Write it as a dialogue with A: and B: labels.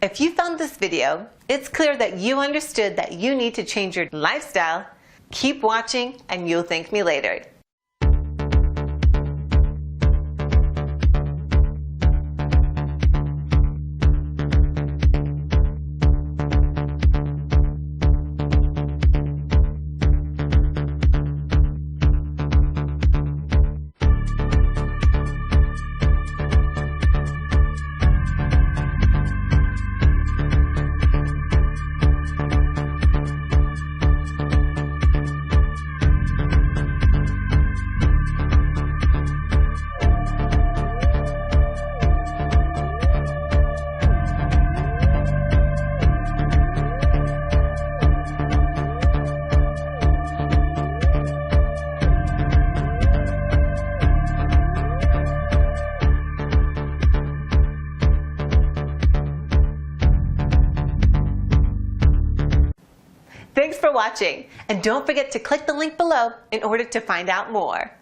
A: If you found this video, it's clear that you understood that you need to change your lifestyle. Keep watching and you'll thank me later. Thanks for watching, and don't forget to click the link below in order to find out more.